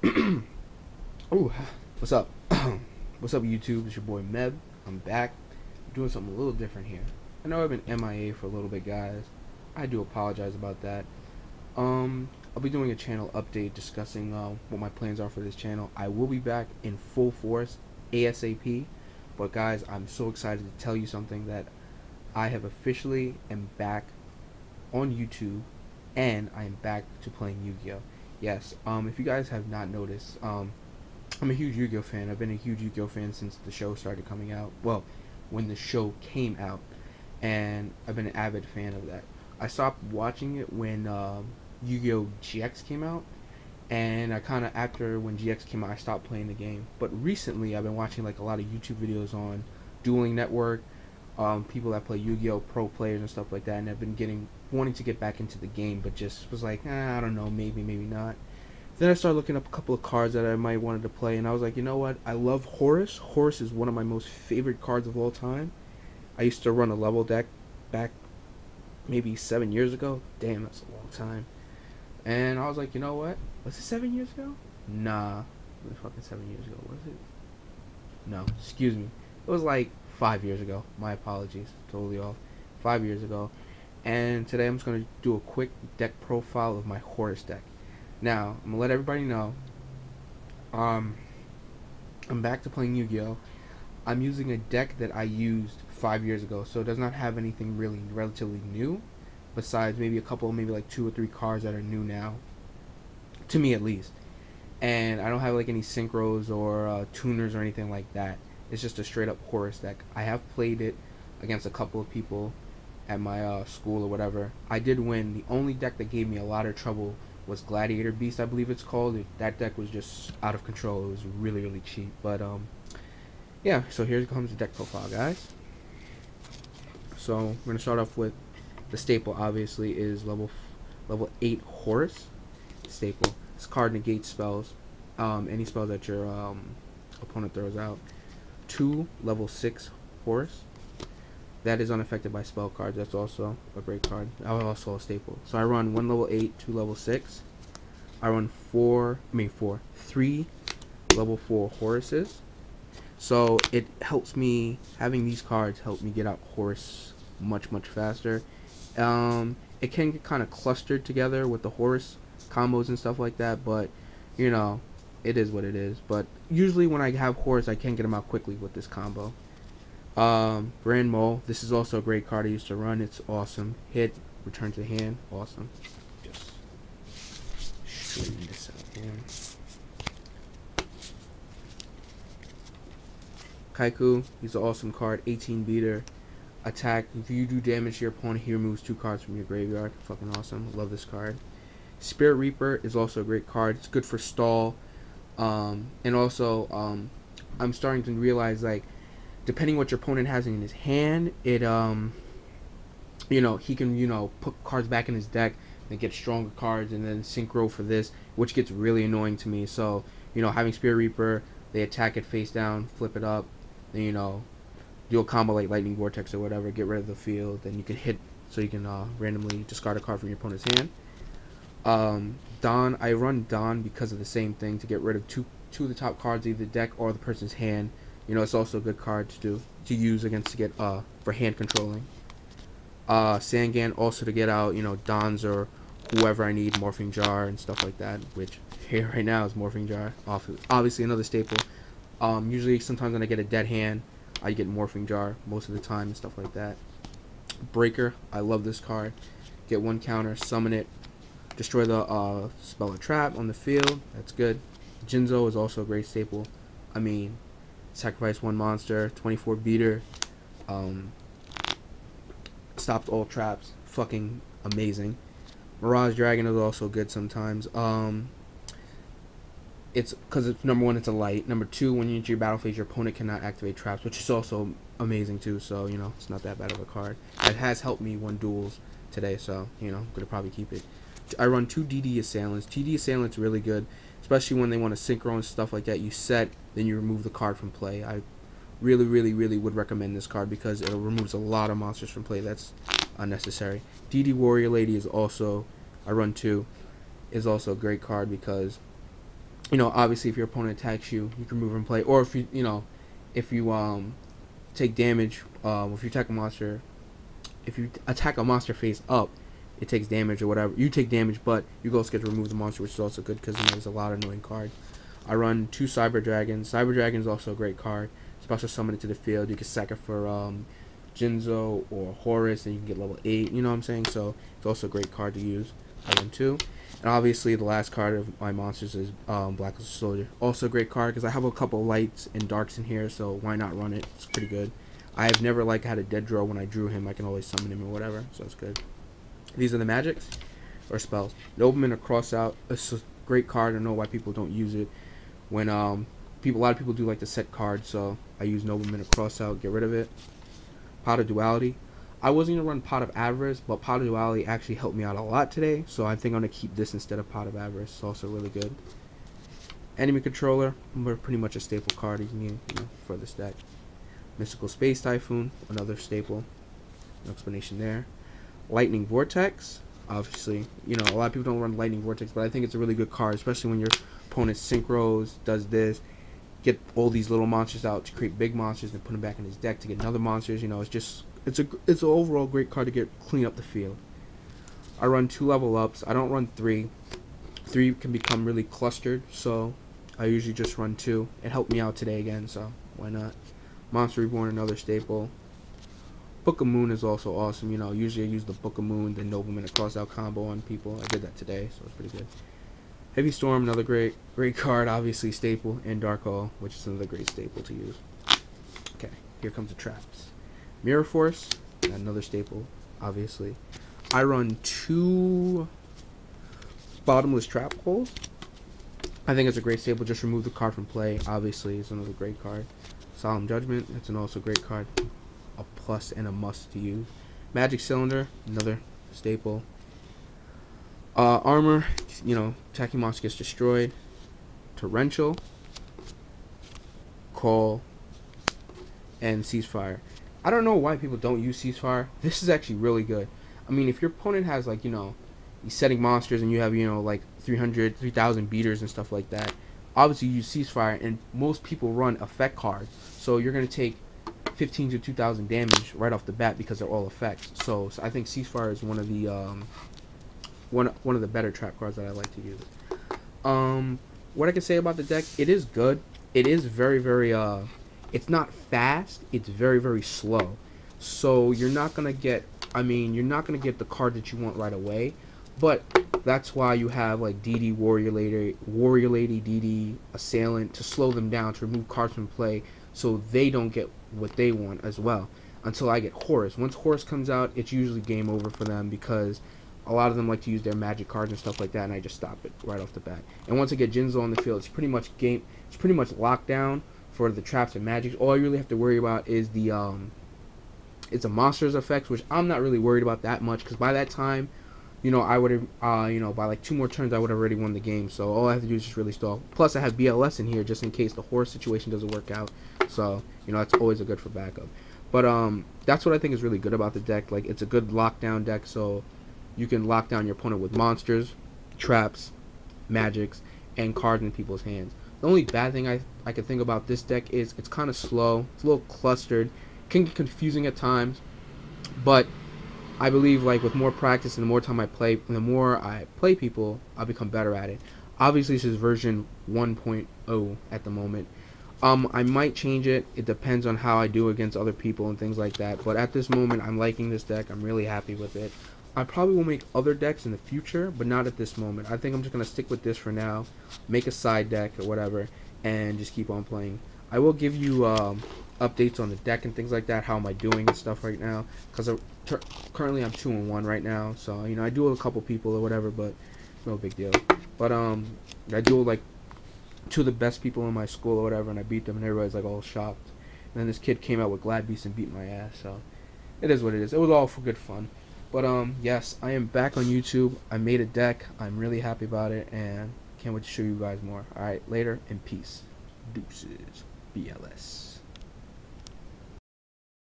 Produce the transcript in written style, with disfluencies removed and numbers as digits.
Ooh, what's up? What's up, YouTube? It's your boy Meb. I'm back, doing something a little different here. I know I've been MIA for a little bit, guys. I do apologize about that. I'll be doing a channel update discussing what my plans are for this channel. I will be back in full force ASAP. But guys, I'm so excited to tell you something that I have officially am back on YouTube, and I am back to playing Yu-Gi-Oh. Yes. If you guys have not noticed, I'm a huge Yu-Gi-Oh fan. I've been a huge Yu-Gi-Oh fan since the show started coming out. Well, when the show came out, and I've been an avid fan of that. I stopped watching it when Yu-Gi-Oh GX came out, and I kind of after when GX came out, I stopped playing the game. But recently, I've been watching like a lot of YouTube videos on Dueling Network, people that play Yu-Gi-Oh pro players and stuff like that, and I've been wanting to get back into the game, but just was like, I don't know, maybe not. Then I started looking up a couple of cards that I might wanted to play, and I was like, you know what? I love Horus. Horus is one of my most favorite cards of all time. I used to run a level deck back maybe 7 years ago. Damn, that's a long time. And I was like, you know what? Was it 7 years ago? Nah, it was fucking 7 years ago. Was it? No, excuse me. It was like 5 years ago. My apologies. Totally off. 5 years ago. And today I'm just going to do a quick deck profile of my Horus deck. Now, I'm going to let everybody know, I'm back to playing Yu-Gi-Oh! I'm using a deck that I used 5 years ago, so it does not have anything really relatively new, besides maybe a couple, maybe like 2 or 3 cards that are new now, to me at least. And I don't have like any synchros or tuners or anything like that. It's just a straight up Horus deck. I have played it against a couple of people at my school or whatever. I did win. The only deck that gave me a lot of trouble was Gladiator Beast, I believe it's called. That deck was just out of control. It was really cheap. But yeah. So here comes the deck profile, guys. So we're gonna start off with the staple. Obviously, is level 8 Horus staple. This card negates spells, any spells that your opponent throws out. 2 level 6 Horus. That is unaffected by spell cards. That's also a great card. Also a staple. So I run 1 level 8, 2 level 6. I run 3 level 4 Horuses. So it helps me, having these cards help me get out Horus much faster. It can get kind of clustered together with the Horus combos and stuff like that, but you know, it is what it is. But usually when I have Horus, I can get them out quickly with this combo. Grand Mole. This is also a great card I used to run. It's awesome. Hit, return to hand. Awesome. Just straighten this out here. Kaiku. He's an awesome card. 18 beater. Attack. If you do damage to your opponent, he removes 2 cards from your graveyard. Fucking awesome. Love this card. Spirit Reaper is also a great card. It's good for stall. And also, I'm starting to realize, like, depending what your opponent has in his hand, it you know, he can, you know, put cards back in his deck and get stronger cards, and then synchro for this, which gets really annoying to me. So, you know, having Spirit Reaper, they attack it face down, flip it up, then, you know, do a combo like Lightning Vortex or whatever, get rid of the field, then you can hit, so you can randomly discard a card from your opponent's hand. Dawn, I run Dawn because of the same thing, to get rid of two of the top cards, either the deck or the person's hand. You know, it's also a good card to use against, to get for hand controlling. Sangan, also to get out, you know, Dons or whoever I need, Morphing Jar and stuff like that, which here right now is Morphing Jar. Obviously another staple. Usually sometimes when I get a dead hand, I get Morphing Jar most of the time and stuff like that. Breaker, I love this card. Get 1 counter, summon it, destroy the spell or trap on the field. That's good. Jinzo is also a great staple. I mean, sacrifice 1 monster, 24 beater, stops all traps. Fucking amazing. Mirage Dragon is also good sometimes. It's because it's, number 1, it's a light. Number 2, when you enter your battle phase, your opponent cannot activate traps, which is also amazing too. So, you know, it's not that bad of a card. It has helped me win duels today, so, you know, I'm gonna probably keep it. I run 2 DD Assailants. DD Assailants really good, especially when they want to synchro and stuff like that. You set, then you remove the card from play. I really would recommend this card because it removes a lot of monsters from play that's unnecessary. DD Warrior Lady is also, I run 2, is also a great card because Obviously if your opponent attacks you, you can move and play. Or if if you take damage, if you attack a monster, if you attack a monster face up, it takes damage or whatever. You take damage, but you also get to remove the monster, which is also good because there's a lot of annoying cards. I run 2 Cyber Dragons. Cyber Dragon is also a great card. Special summon it to the field. You can sack it for Jinzo or Horus, and you can get level 8. You know what I'm saying? So it's also a great card to use. I run 2. And obviously the last card of my monsters is Black Soldier. Also a great card because I have a couple lights and darks in here, so why not run it? It's pretty good. I have never had a dead draw when I drew him. I can always summon him or whatever, so it's good. These are the magics or spells. Nobleman or Cross Out. It's a great card. I don't know why people don't use it. When a lot of people do like the set card, so I use Nobleman or Cross Out. Get rid of it. Pot of Duality. I wasn't gonna run Pot of Avarice, but Pot of Duality actually helped me out a lot today, so I think I'm gonna keep this instead of Pot of Avarice. It's also really good. Enemy Controller. Pretty much a staple card you can use for this deck. Mystical Space Typhoon, another staple. No explanation there. Lightning Vortex. Obviously, a lot of people don't run Lightning Vortex, but I think it's a really good card, especially when your opponent synchros, does this, get all these little monsters out to create big monsters, and put them back in his deck to get another monsters. It's an overall great card to clean up the field. I run 2 level ups. I don't run 3. 3 can become really clustered, so I usually just run 2. It helped me out today again, so why not? Monster Reborn, another staple. Book of Moon is also awesome. Usually I use the Book of Moon, the Nobleman, and Cross Out combo on people. I did that today, so it's pretty good. Heavy Storm, another great card, obviously staple, and Dark Hole, which is another great staple to use. Okay, here comes the traps. Mirror Force, another staple, obviously. I run 2 Bottomless Trap Holes. I think it's a great staple. Just remove the card from play. Obviously, it's another great card. Solemn Judgment, it's also a great card. A plus and a must to use. Magic Cylinder, another staple. Armor, attacking monster gets destroyed. Torrential, Call, and Ceasefire. I don't know why people don't use Ceasefire. This is actually really good. I mean, if your opponent has these setting monsters and you have 300, 3,000 beaters and stuff like that, obviously you use Ceasefire, and most people run effect cards, so you're gonna take 15 to 2,000 damage right off the bat because they're all effects. So I think Ceasefire is one of the one of the better trap cards that I like to use. What I can say about the deck, it is good. It is very, very it's not fast. It's very, very slow. So you're not gonna get the card that you want right away. But that's why you have DD Warrior Lady, DD Assailant to slow them down, to remove cards from play, so they don't get what they want as well. Until I get Horus. Once Horus comes out, it's usually game over for them because a lot of them like to use their magic cards and stuff like that, and I just stop it right off the bat. And once I get Jinzo on the field, it's pretty much locked down for the traps and magics. All I really have to worry about is it's a monster's effects, which I'm not really worried about that much because by that time, I would have, by 2 more turns, I would have already won the game. So all I have to do is just really stall. Plus, I have BLS in here just in case the Horus situation doesn't work out. So, that's always a good for backup. But that's what I think is really good about the deck. It's a good lockdown deck, so you can lock down your opponent with monsters, traps, magics, and cards in people's hands. The only bad thing I can think about this deck is it's kind of slow. It's a little clustered. Can get confusing at times, but I believe with more practice and the more time I play, and the more I play people, I'll become better at it. Obviously, this is version 1.0 at the moment. I might change it. It depends on how I do against other people and things like that. But at this moment, I'm liking this deck. I'm really happy with it. I probably will make other decks in the future, but not at this moment. I think I'm just going to stick with this for now, make a side deck or whatever, and just keep on playing. I will give you updates on the deck and things like that, how am I doing and stuff right now, because currently I'm 2-1 right now, so I duel a couple people or whatever, but no big deal. But I duel 2 of the best people in my school or whatever, and I beat them, and everybody's all shocked. And then this kid came out with Glad Beast and beat my ass, so it is what it is. It was all for good fun. But yes, I am back on YouTube. I made a deck. I'm really happy about it, and can't wait to show you guys more. Alright, later, and peace. Deuces. BLS.